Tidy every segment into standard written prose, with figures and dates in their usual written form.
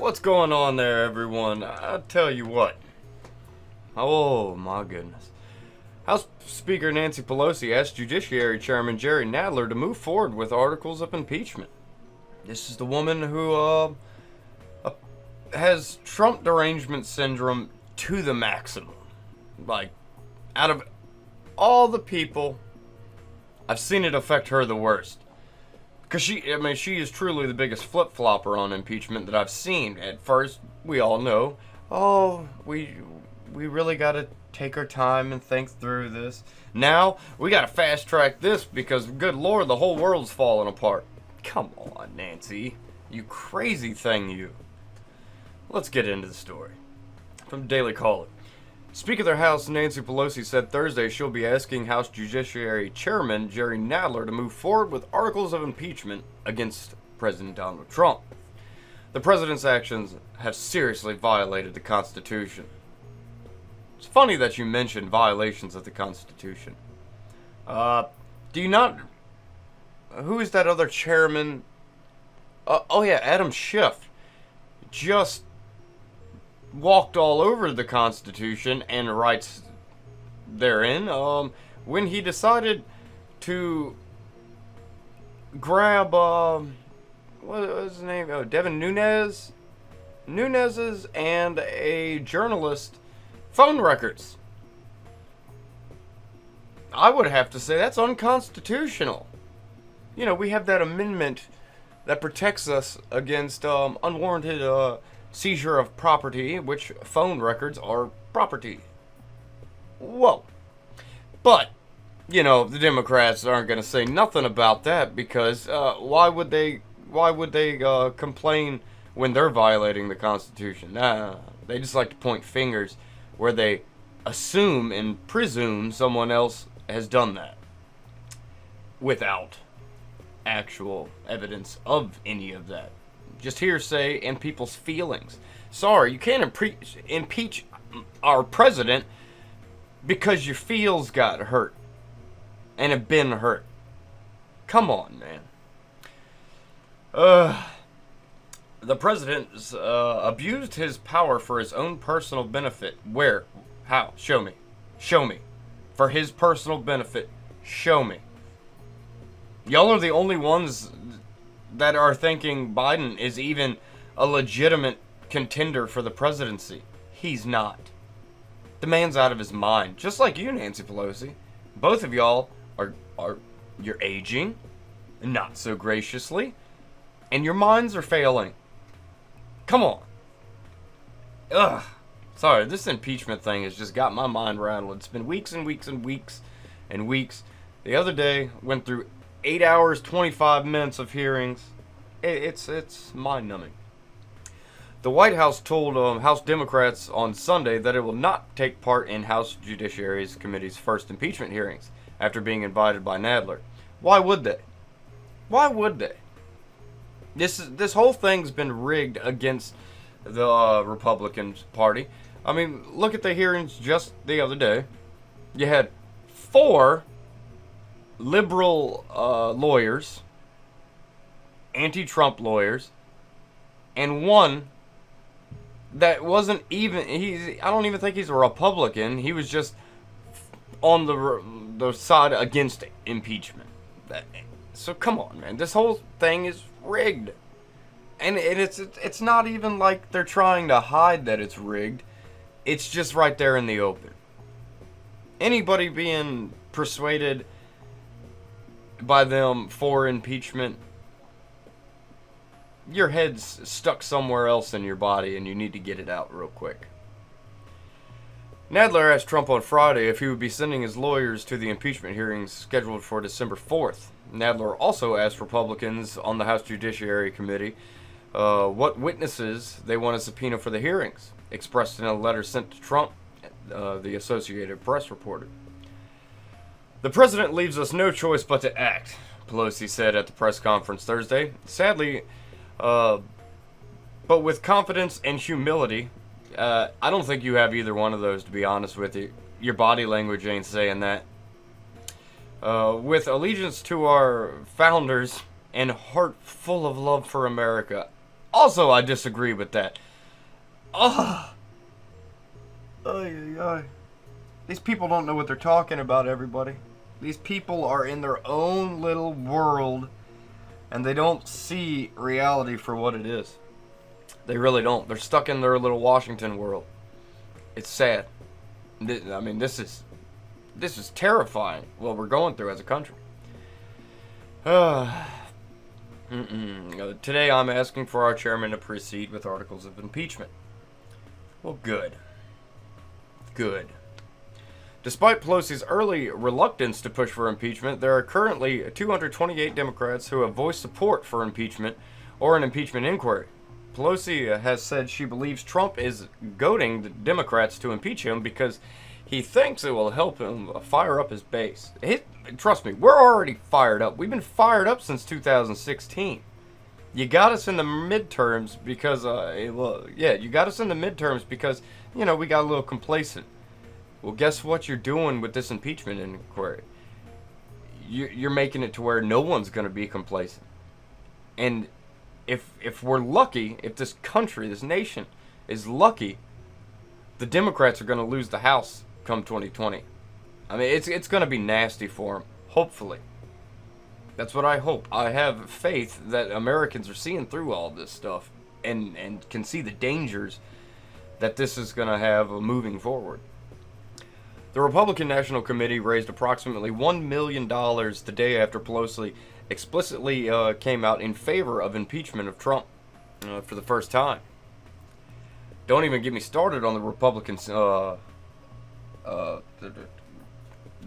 What's going on there, everyone? I'll tell you what. Oh, my goodness. House Speaker Nancy Pelosi asked Judiciary Chairman Jerry Nadler to move forward with articles of impeachment. This is the woman who has Trump derangement syndrome to the maximum. Like, out of all the people, I've seen it affect her the worst. Because she is truly the biggest flip-flopper on impeachment that I've seen. At first, we all know, we really got to take our time and think through this. Now, we got to fast-track this because, good Lord, the whole world's falling apart. Come on, Nancy. You crazy thing, you. Let's get into the story. From Daily Caller. Speaker of the House Nancy Pelosi said Thursday she'll be asking House Judiciary Chairman Jerry Nadler to move forward with articles of impeachment against President Donald Trump. The president's actions have seriously violated the Constitution. It's funny that you mentioned violations of the Constitution. Do you not... Who is that other chairman? Adam Schiff. Just walked all over the Constitution and rights therein when he decided to grab what was his name? Devin Nunes's and a journalist phone records. I would have to say that's unconstitutional. You know, we have that amendment that protects us against unwarranted seizure of property, which phone records are property. Whoa. But, you know, the Democrats aren't going to say nothing about that because why would they complain when they're violating the Constitution? Nah, they just like to point fingers where they assume and presume someone else has done that without actual evidence of any of that. Just hearsay and people's feelings. Sorry, you can't impeach our president because your feels got hurt and have been hurt. Come on, man. The president's abused his power for his own personal benefit. Where? How? Show me. Show me. For his personal benefit. Show me. Y'all are the only ones that are thinking Biden is even a legitimate contender for the presidency. He's not. The man's out of his mind. Just like you, Nancy Pelosi. Both of y'all you're aging, not so graciously, and your minds are failing. Come on. Ugh. Sorry, this impeachment thing has just got my mind rattled. It's been weeks and weeks and weeks and weeks. The other day, went through 8 hours, 25 minutes of hearings. It's mind-numbing. The White House told House Democrats on Sunday that it will not take part in House Judiciary Committee's first impeachment hearings after being invited by Nadler. Why would they? Why would they? This whole thing's been rigged against the Republican Party. I mean, look at the hearings just the other day. You had 4 liberal lawyers, anti-Trump lawyers, and one that wasn't even, I don't even think he's a Republican. He was just on the side against impeachment. So come on, man. This whole thing is rigged. And it's not even like they're trying to hide that it's rigged. It's just right there in the open. Anybody being persuaded by them for impeachment, your head's stuck somewhere else in your body and you need to get it out real quick. Nadler asked Trump on Friday if he would be sending his lawyers to the impeachment hearings scheduled for December 4th. Nadler also asked Republicans on the House Judiciary Committee what witnesses they want to subpoena for the hearings, expressed in a letter sent to Trump, the Associated Press reported. The president leaves us no choice but to act, Pelosi said at the press conference Thursday. Sadly, but with confidence and humility, I don't think you have either one of those, to be honest with you. Your body language ain't saying that. With allegiance to our founders and heart full of love for America, Also, I disagree with that. Ugh. Ay, ay, ay. These people don't know what they're talking about, everybody. These people are in their own little world, and they don't see reality for what it is. They really don't. They're stuck in their little Washington world. It's sad. I mean, this is terrifying what we're going through as a country. Today I'm asking for our chairman to proceed with articles of impeachment. Well, good. Good. Despite Pelosi's early reluctance to push for impeachment, there are currently 228 Democrats who have voiced support for impeachment or an impeachment inquiry. Pelosi has said she believes Trump is goading the Democrats to impeach him because he thinks it will help him fire up his base. Trust me, we're already fired up. We've been fired up since 2016. You got us in the midterms because, you got us in the midterms because, we got a little complacent. Well, guess what you're doing with this impeachment inquiry? You're making it to where no one's going to be complacent. And if we're lucky, if this country, this nation is lucky, the Democrats are going to lose the House come 2020. I mean, it's going to be nasty for them, hopefully. That's what I hope. I have faith that Americans are seeing through all this stuff and can see the dangers that this is going to have moving forward. The Republican National Committee raised approximately $1 million the day after Pelosi explicitly came out in favor of impeachment of Trump for the first time. Don't even get me started on the Republicans. The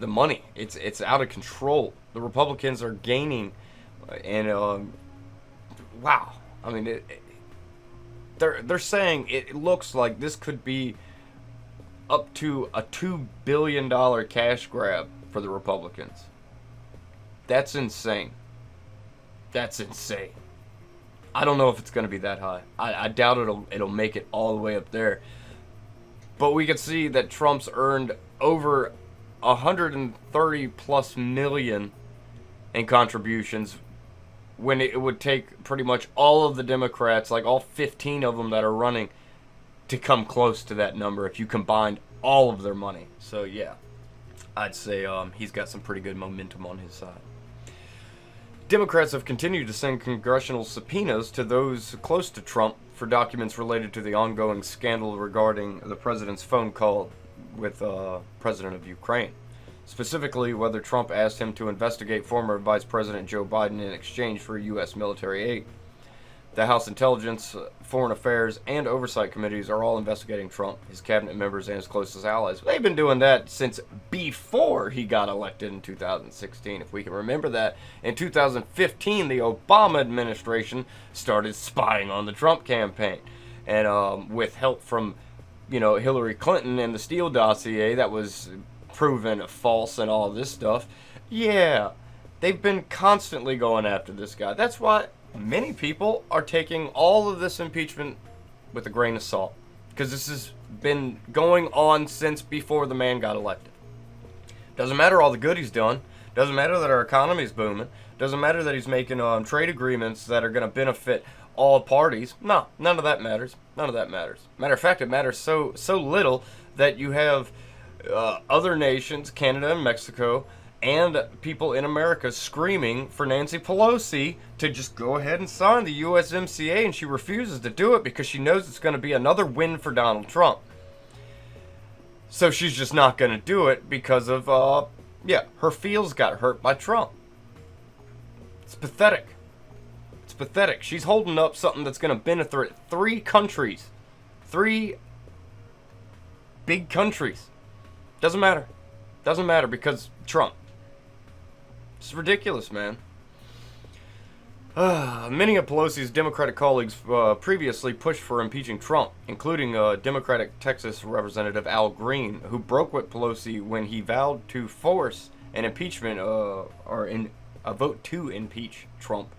money. It's out of control. The Republicans are gaining, and wow. I mean, they're saying it looks like this could be up to a $2 billion cash grab for the Republicans. That's insane. That's insane. I don't know if it's going to be that high. I doubt it'll make it all the way up there. But we can see that Trump's earned over 130 plus million in contributions when it would take pretty much all of the Democrats, like all 15 of them that are running, to come close to that number if you combined all of their money. So yeah, I'd say he's got some pretty good momentum on his side. Democrats have continued to send congressional subpoenas to those close to Trump for documents related to the ongoing scandal regarding the president's phone call with President of Ukraine. Specifically, whether Trump asked him to investigate former Vice President Joe Biden in exchange for U.S. military aid. The House Intelligence, Foreign Affairs, and Oversight Committees are all investigating Trump, his cabinet members, and his closest allies. They've been doing that since before he got elected in 2016. If we can remember that, in 2015, the Obama administration started spying on the Trump campaign. And with help from, Hillary Clinton and the Steele dossier that was proven false and all this stuff. Yeah, they've been constantly going after this guy. That's why many people are taking all of this impeachment with a grain of salt, because this has been going on since before the man got elected. Doesn't matter all the good he's done. Doesn't matter that our economy is booming. Doesn't matter that he's making trade agreements that are going to benefit all parties. No, none of that matters. None of that matters. Matter of fact, it matters so little that you have other nations, Canada and Mexico, and people in America screaming for Nancy Pelosi to just go ahead and sign the USMCA, and she refuses to do it because she knows it's going to be another win for Donald Trump. So she's just not going to do it because of, her feels got hurt by Trump. It's pathetic. It's pathetic. She's holding up something that's going to benefit 3 countries. 3 big countries. Doesn't matter. Doesn't matter because Trump. It's ridiculous, man. Many of Pelosi's Democratic colleagues previously pushed for impeaching Trump, including Democratic Texas Representative Al Green, who broke with Pelosi when he vowed to force an impeachment or in a vote to impeach Trump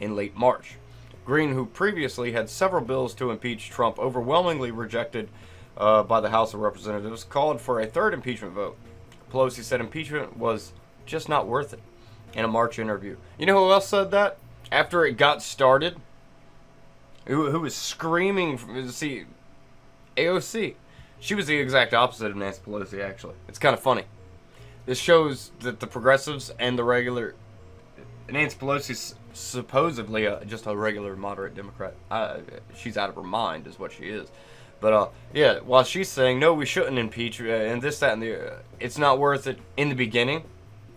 in late March. Green, who previously had several bills to impeach Trump overwhelmingly rejected by the House of Representatives, called for a 3rd impeachment vote. Pelosi said impeachment was just not worth it in a March interview. You know who else said that? After it got started, who was screaming. See, AOC, she was the exact opposite of Nancy Pelosi, actually. It's kind of funny. This shows that the progressives and the regular... Nancy Pelosi's supposedly just a regular moderate Democrat. She's out of her mind, is what she is. But, yeah, while she's saying, no, we shouldn't impeach, and this, that, and the... it's not worth it in the beginning,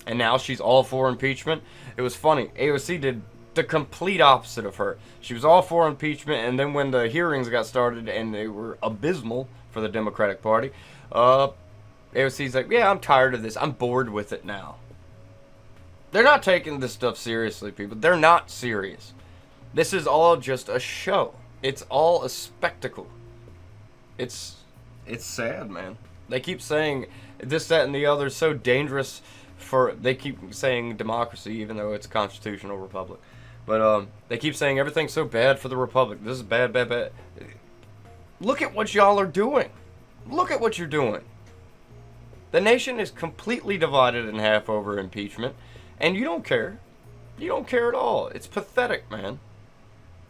and now she's all for impeachment. It was funny. AOC did the complete opposite of her. She was all for impeachment, and then when the hearings got started, and they were abysmal for the Democratic Party, AOC's like, yeah, I'm tired of this. I'm bored with it now. They're not taking this stuff seriously, people. They're not serious. This is all just a show. It's all a spectacle. It's sad, man. They keep saying this, that, and the other is so dangerous for... They keep saying democracy, even though it's a constitutional republic. But they keep saying everything's so bad for the republic. This is bad, bad, bad. Look at what y'all are doing. Look at what you're doing. The nation is completely divided in half over impeachment, and you don't care. You don't care at all. It's pathetic, man.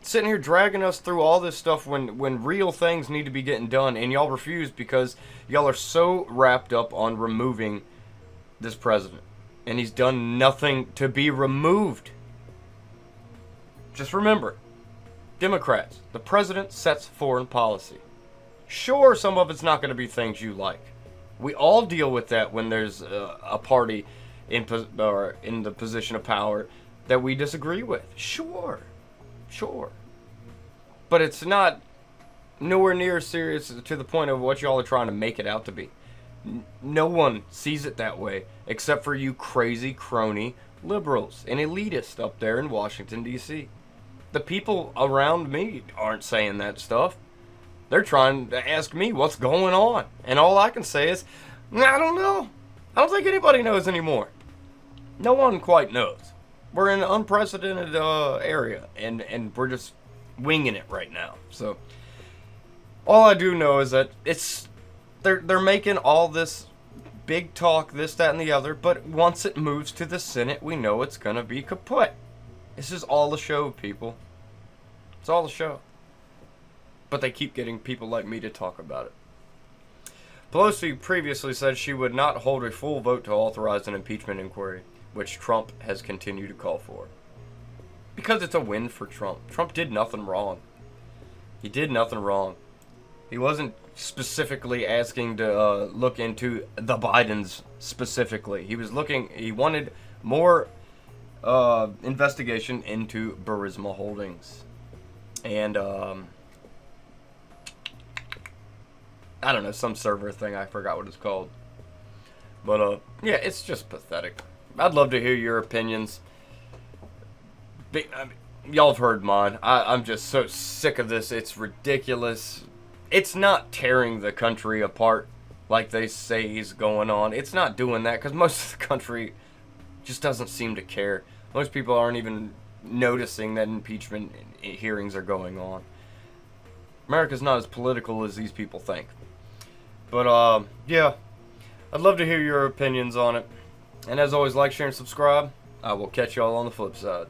Sitting here dragging us through all this stuff when real things need to be getting done, and y'all refuse because y'all are so wrapped up on removing this president. And he's done nothing to be removed. Just remember, Democrats, the president sets foreign policy. Sure, some of it's not going to be things you like. We all deal with that when there's a party in the position of power that we disagree with. Sure. But it's not nowhere near serious to the point of what y'all are trying to make it out to be. No one sees it that way except for you crazy crony liberals and elitists up there in Washington, D.C. The people around me aren't saying that stuff. They're trying to ask me what's going on. And all I can say is, I don't know. I don't think anybody knows anymore. No one quite knows. We're in an unprecedented area, and we're just winging it right now. So, all I do know is that they're making all this big talk, this, that, and the other, but once it moves to the Senate, we know it's going to be kaput. This is all a show, people. It's all a show. But they keep getting people like me to talk about it. Pelosi previously said she would not hold a full vote to authorize an impeachment inquiry, which Trump has continued to call for. Because it's a win for Trump. Trump did nothing wrong. He did nothing wrong. He wasn't specifically asking to look into the Bidens specifically. He wanted more investigation into Burisma Holdings. And, I don't know, some server thing, I forgot what it's called. But, yeah, it's just pathetic. I'd love to hear your opinions. Y'all have heard mine. I'm just so sick of this. It's ridiculous. It's not tearing the country apart like they say is going on. It's not doing that because most of the country just doesn't seem to care. Most people aren't even noticing that impeachment hearings are going on. America's not as political as these people think. But, yeah, I'd love to hear your opinions on it. And as always, like, share, and subscribe. I will catch y'all on the flip side.